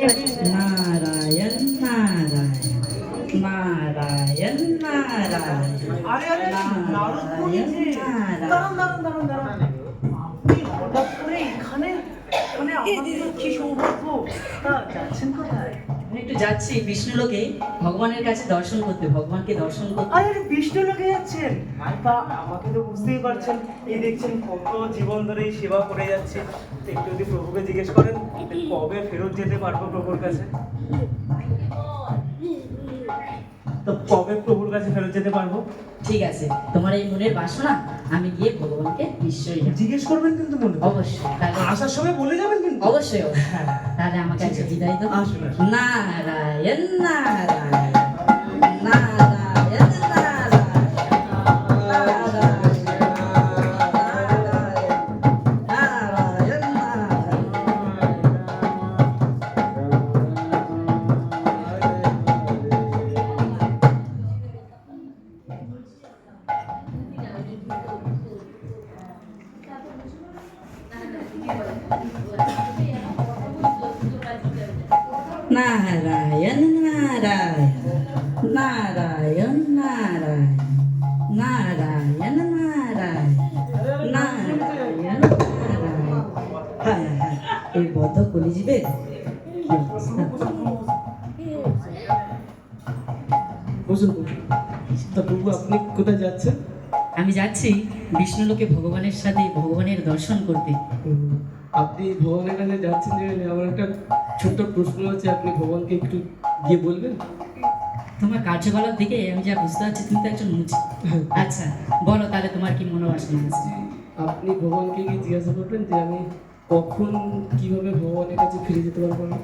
নারায়ণ নারায়ণ নারায়ণ নারায়ণ আরে আরে নারদ মুনি যে দাঁড়ান আপনি হঠাৎ করে এখানে মানে আমাদের কি সৌভাগ্য তা যাচ্ছেন কোথায়? আমি একটু যাচ্ছি বিষ্ণুলোকে ভগবানের কাছে দর্শন করতে, ভগবানকে দর্শন করতে। আরে বিষ্ণু লোকে যাচ্ছেন? তা আমাকে তো বুঝতেই পারছেন, এই দেখছেন কত জীবন ধরে এই সেবা করে যাচ্ছে। একটু যদি প্রভুকে জিজ্ঞেস করেন কবে ফেরত যেতে পারবো প্রভুর কাছে, তো কবে প্রভুর কাছে ফেরত যেতে পারবো? ঠিক আছে, তোমার এই মনের বাসনা আমি গিয়ে ভগবানকে নিশ্চয়ই জিজ্ঞেস করবেন কিন্তু মনে অবশ্যই, তাহলে আসার সময় বলে যাবেন কিন্তু। অবশ্যই হ্যাঁ, তাহলে আমাকে আজকে বিদায় দাও। আসুন আসুন। নারায়ণ নারায়ণ নারায়ণ নারায়ণ নারায়ণ নারায়ণ নারায়ণ নারায়ণ নারায়ণ নারায়ণ নারায়ণ। হ্যাঁ হ্যাঁ, এই বদ্ধ কলিযুগে কি অবস্থা। বসুন তা প্রভু আপনি কোথায় যাচ্ছেন? আমি যাচ্ছি বিষ্ণুলোকে ভগবানের সাথে ভগবানের দর্শন করতে। আপনি ভগবানের কাছে যাচ্ছেন যে আমার একটা ছোট্ট প্রশ্ন আছে, আপনি ভগবানকে একটু গিয়ে বলবেন? তোমার কার্যকলাপ দেখে আমি যা বুঝতে পারছি তুমি তো একজন মুচি। আচ্ছা বলো তাহলে তোমার কি মনোবাসনা আছে? আপনি ভগবানকে গিয়ে জিজ্ঞাসা করবেন যে আমি কখন কিভাবে ভগবানের কাছে ফিরে যেতে পারবো না।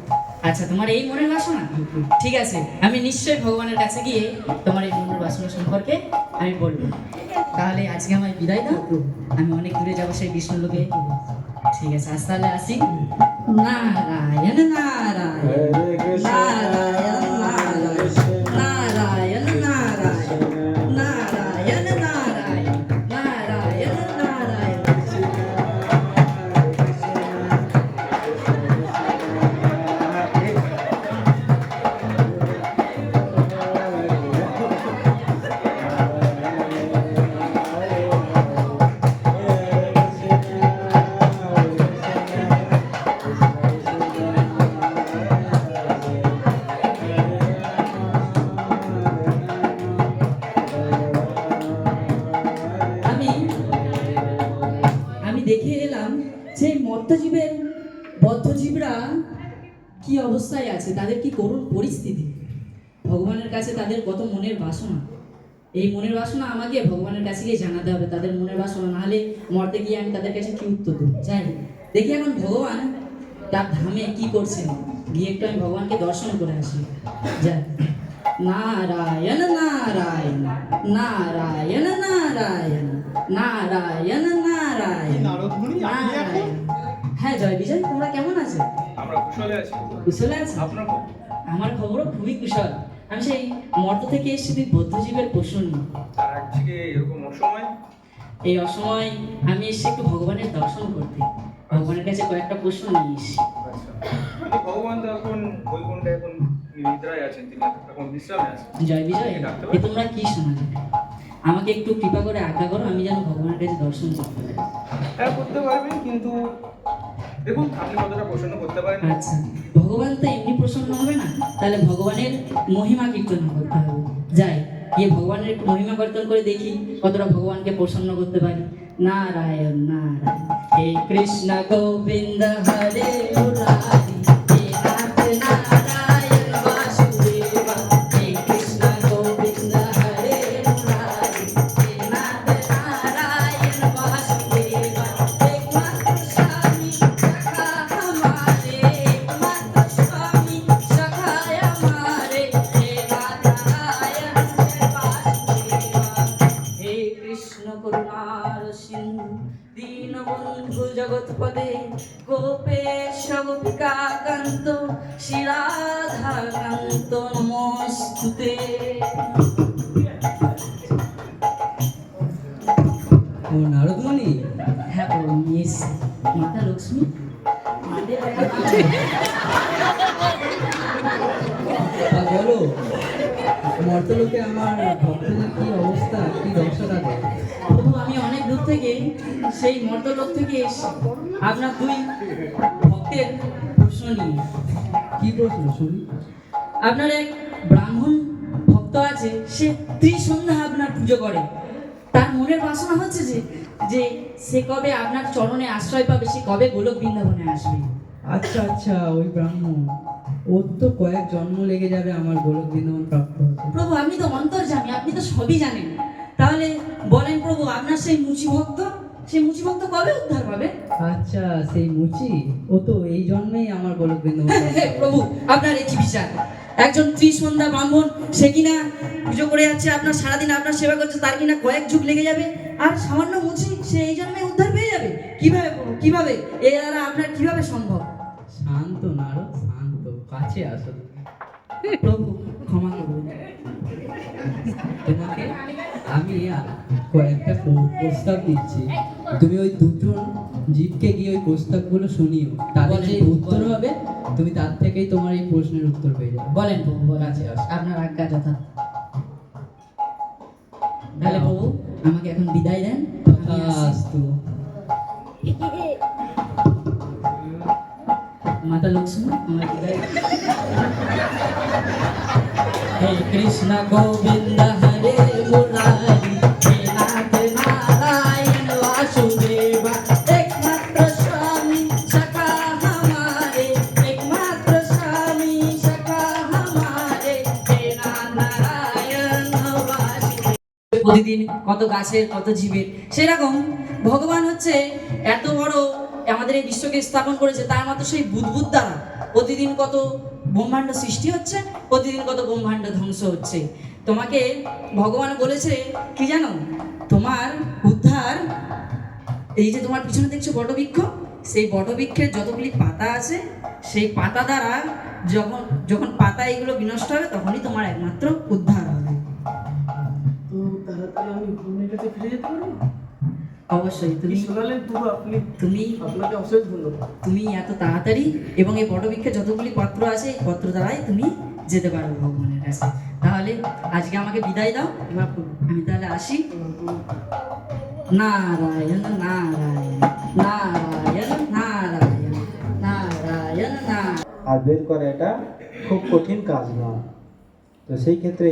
আচ্ছা তোমার এই মনের বাসনা, ঠিক আছে, আমি নিশ্চয়ই ভগবানের কাছে গিয়ে তোমার এই মনের বাসনা সম্পর্কে আমি বলবো। তাহলে আজকে আমার বিদায় দাও, আমি অনেক দূরে যাবো সেই বিষ্ণুলোকে। ঠিক আছে, আজ তাহলে আসি। নারায়ণ নারায়ণ নারায়ণ নারায়ণ নারায়ণ নারায়ণ নারায়ণ নারায়ণ নারায়ণ নারায়ণ। আমি দেখে এলাম যে মর্ত্যজীবের বদ্ধজীবরা কি অবস্থায় আছে, তাদের কি করুণ পরিস্থিতি। ভগবানের কাছে তাদের কত মনের বাসনা, এই মনের বাসনা আমাকে ভগবানের কাছে গিয়ে জানাতে হবে তাদের মনের বাসনা, নাহলে মর্তে গিয়ে আমি তাদের কাছে কি উত্তর দেবো। যাই দেখি এখন ভগবান তার ধামে কি করছেন, গিয়ে একটু আমি ভগবানকে দর্শন করে আসি। যাই। নারায়ণ নারায়ণ নারায়ণ নারায়ণ নারায়ণ নারায়ণ নারায়ণ। হ্যাঁ জয় বিজয়, তোমরা কেমন আছো? আমরা কুশলে আছি। কুশলে আছো? আপনার খবর? আমার খবরও খুবই কুশল। আমি সেই মর্ত থেকে এসেছি তুই বদ্ধজীবের প্রশ্ন নিয়ে। আর আজকে এরকম অসময়? এই অসময় আমি এসেছি একটু ভগবানের দর্শন করতে, ভগবানের কাছে কয়েকটা প্রশ্ন নিয়ে এসেছি। আচ্ছা, কিন্তু ভগবান তো এখন বৈকুণ্ঠে এখন নিদ্রায় আছেন, তিনি এখন বিশ্রামে আছেন। জয় বিজয়, এ তোমরা কি শোনালে? আমাকে একটু কৃপা করে আজ্ঞা করো, আমি যেন ভগবানের কাছে দর্শন করতে পারি। হ্যাঁ করতে পারবেন, কিন্তু দেখুন আপনি কতটা প্রসন্ন করতে পারেন। আচ্ছা, ভগবান তো এমনি প্রসন্ন হবে না, তাহলে ভগবানের মহিমা কীর্তন করতে হবে। যাই গিয়ে ভগবানের একটু মহিমা কীর্তন করে দেখি কতটা ভগবানকে প্রসন্ন করতে পারি। নারায়ণ নারায়ণ, হে কৃষ্ণ গোবিন্দ হরে মুরারি, হে নাথ নারায়ণ বাসুদেব, হে কৃষ্ণ গোবিন্দ হরে মুরারি, হে নাথ নারায়ণ বাসুদেব, একমাত্র স্বামী সখা हमारे, একমাত্র স্বামী সখা हमारे, হে নাথ নারায়ণ বাসুদেব, হে কৃষ্ণ করুণার সিন্ধু দীনবন্ধু জগৎপদে, গোপেশ গোপিকাকান্ত শ্রীরাধাকান্ত নমস্তুতে। ও নারদমণি, হ্যাঁ প্রভু, আমি এসেছি। মাতা লক্ষ্মী, মাদের মর্তলোকে আমার ভক্তদের কি অবস্থা, কি দশা তাদের? প্রভু আমি অনেক দূর থেকে সেই মর্তলোক থেকে এসে আপনার দুই ভক্তের প্রশ্ন নিয়ে। কি প্রশ্ন শুনি? আপনার এক ব্রাহ্মণ ভক্ত আছে, সে ত্রিসন্ধ্যা আপনার পুজো করে। তার মনের বাসনা হচ্ছে যে যে সে কবে আপনার চরণে আশ্রয় পাবে, সে কবে গোলক বৃন্দাবনে আসবে। আচ্ছা আচ্ছা, ওই ব্রাহ্মণ, ওর তো কয়েক জন্ম লেগে যাবে আমার গোলক বৃন্দাবন প্রাপ্ত হতে। প্রভু আপনি তো অন্তর্যামী, আপনি তো সবই জানেন। তাহলে বলেন প্রভু, আপনার সেই মুচি ভক্ত, সেই মুচি ভক্ত কবে উদ্ধার পাবে? আচ্ছা, সেই মুচি, ও তো এই জন্মেই আমার গোলক বৃন্দাবন প্রাপ্ত হবে। প্রভু আপনার একই বিচার, একজন ত্রিসন্ধ্যা ব্রাহ্মণ, সে কিনা পুজো করে যাচ্ছে, আপনার সারাদিন আপনার সেবা করছে, তার কিনা কয়েক যুগ লেগে যাবে, আর সামান্য মুচি সে এই জন্মে উদ্ধার পেয়ে যাবে? কিভাবে প্রভু, কিভাবে? এর দ্বারা আপনার কিভাবে সম্ভব? শান্ত নারদ, শান্ত, কাছে আসো। প্রভু ক্ষমা করুন। তোমাকে আমি কয়েকটা প্রস্তাব দিচ্ছি, তুমি ওই দুজন জীবকে গিয়ে ওই প্রস্তাবগুলো শুনিও, তাদের যে উত্তর হবে তুমি তার থেকেই তোমার এই প্রশ্নের উত্তর পেয়ে যাবে। বলেন প্রভু, বলেন। আপনার আজ্ঞা যথা। তাহলে প্রভু আমাকে এখন বিদায় দেন। আমি আসি। তথাস্তু। মাতা লক্ষ্মী আমার বিদায়। হে কৃষ্ণ গোবিন্দ হরে মুরারি, হে নাথ নারায়ণ वासुदेव, एकमात्र स्वामी सखा हमारे, एकमात्र स्वामी सखा हमारे, हे नाथ नारायण वासुदेव। প্রতিদিন কত গাছের কত জীবের, সেরকম ভগবান হচ্ছে এত বড় আমাদের এই বিশ্বকে স্থাপন করেছে, তার মাত্র সেই বুদ্বুদ দ্বারা প্রতিদিন কত ব্রহ্মাণ্ড সৃষ্টি হচ্ছে, প্রতিদিন কত ব্রহ্মাণ্ড ধ্বংস হচ্ছে। তোমাকে ভগবান বলেছে কি জানো, তোমার উদ্ধার, এই যে তোমার পিছনে দেখছো বটবৃক্ষ, সেই বটবৃক্ষের যতগুলি পাতা আছে, সেই পাতা দ্বারা যখন যখন পাতা এগুলো বিনষ্ট হবে, তখনই তোমার একমাত্র উদ্ধার হবে। তো তাড়াতাড়ি আমি ভ্রমণের কাছে ফিরে যেতে পারি? অবশ্যই তুমি শোনালেন পুরো আপনি, তুমি আপনাকে অশেষ ধন্যবাদ। তুমি এত তাড়াতাড়ি এবং এই বটবৃক্ষে যতগুলি পত্র আছে, এই পত্র দ্বারাই তুমি যেতে পারবে ভগবানের কাছে। তাহলে আজকে আমাকে বিদায় দাও, না প্রভু, আমি তাহলে আসি। নারায়ণ নারায়ণ নারায়ণ নারায়ণ নারায়ণ নারায়ণ। আর বের করা এটা খুব কঠিন কাজ নয়। তো সেই ক্ষেত্রে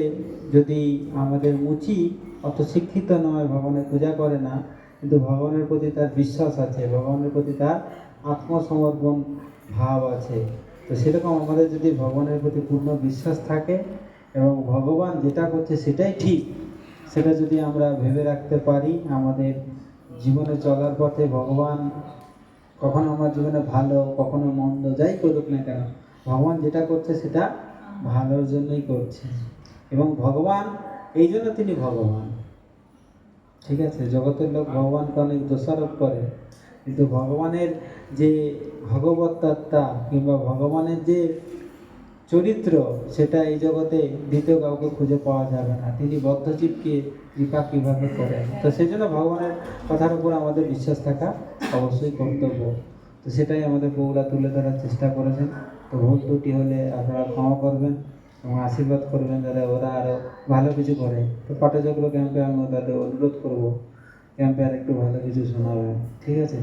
যদি আমাদের মুচি অত শিক্ষিত নয়, ভগবানের পূজা করে না, কিন্তু ভগবানের প্রতি তার বিশ্বাস আছে, ভগবানের প্রতি তার আত্মসমর্পণ ভাব আছে, তো সেরকম আমাদের যদি ভগবানের প্রতি পূর্ণ বিশ্বাস থাকে এবং ভগবান যেটা করছে সেটাই ঠিক, সেটা যদি আমরা ভেবে রাখতে পারি, আমাদের জীবনে চলার পথে ভগবান কখনো আমার জীবনে ভালো, কখনো মন্দ, যাই করুক না কেন, ভগবান যেটা করছে সেটা ভালোর জন্যই করছে। এবং ভগবান এই জন্য তিনি ভগবান, ঠিক আছে? জগতের লোক ভগবানকে অনেক দোষারোপ করে, কিন্তু ভগবানের যে ভগবত্তা কিংবা ভগবানের যে চরিত্র, সেটা এই জগতে দ্বিতীয় কাউকে খুঁজে পাওয়া যাবে না। তিনি বদ্ধজীবকে কৃপা কীভাবে করেন, তো সেই জন্য ভগবানের কথার উপর আমাদের বিশ্বাস থাকা অবশ্যই কর্তব্য। তো সেটাই আমাদের প্রভুরা তুলে ধরার চেষ্টা করেছেন। তো ভুল ত্রুটি হলে আপনারা ক্ষমা করবেন এবং আশীর্বাদ করবেন যাতে ওরা আরও ভালো কিছু করে। তো পাঠচক্র ক্যাম্পে আমি তাদের অনুরোধ করবো, ক্যাম্পে আর একটু ভালো কিছু শোনাবেন, ঠিক আছে?